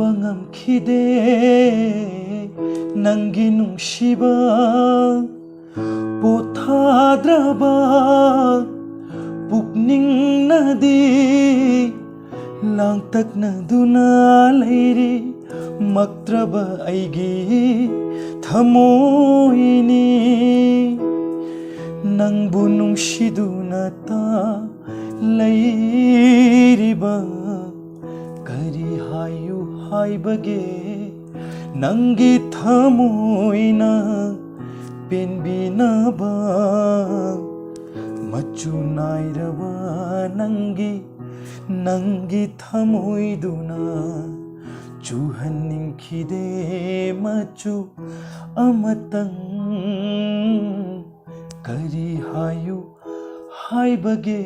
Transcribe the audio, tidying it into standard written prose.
ꯎꯕ ꯉꯝꯈꯤꯗꯦ ꯅꯪꯒꯤ ꯅꯨꯡꯁꯤꯕ ꯄꯣꯊꯥꯗ꯭ꯔꯕ ꯄꯨꯛꯅꯤꯡꯅꯗꯤ ꯂꯥꯡꯇꯛꯅꯗꯨꯅ ꯂꯩꯔꯤ ꯃꯛꯇ꯭ꯔꯕ ꯑꯩꯒꯤ ꯊꯃꯣꯏꯅꯤ ꯅꯪꯕꯨ ꯅꯨꯡꯁꯤꯗꯨꯅ ꯂꯩꯔꯤꯕ ꯀꯔꯤ ꯍꯥꯏꯌꯨ ꯍꯥꯏꯕꯒꯦ ꯅꯪꯒꯤ ꯊꯃꯣꯏꯅ ꯄꯦꯟꯕꯤꯅꯕ मच्चू नाइरबा नंगी थमोइदुना चूहन्निंखिदे मच्चू अमतंग करी हायु हायबगे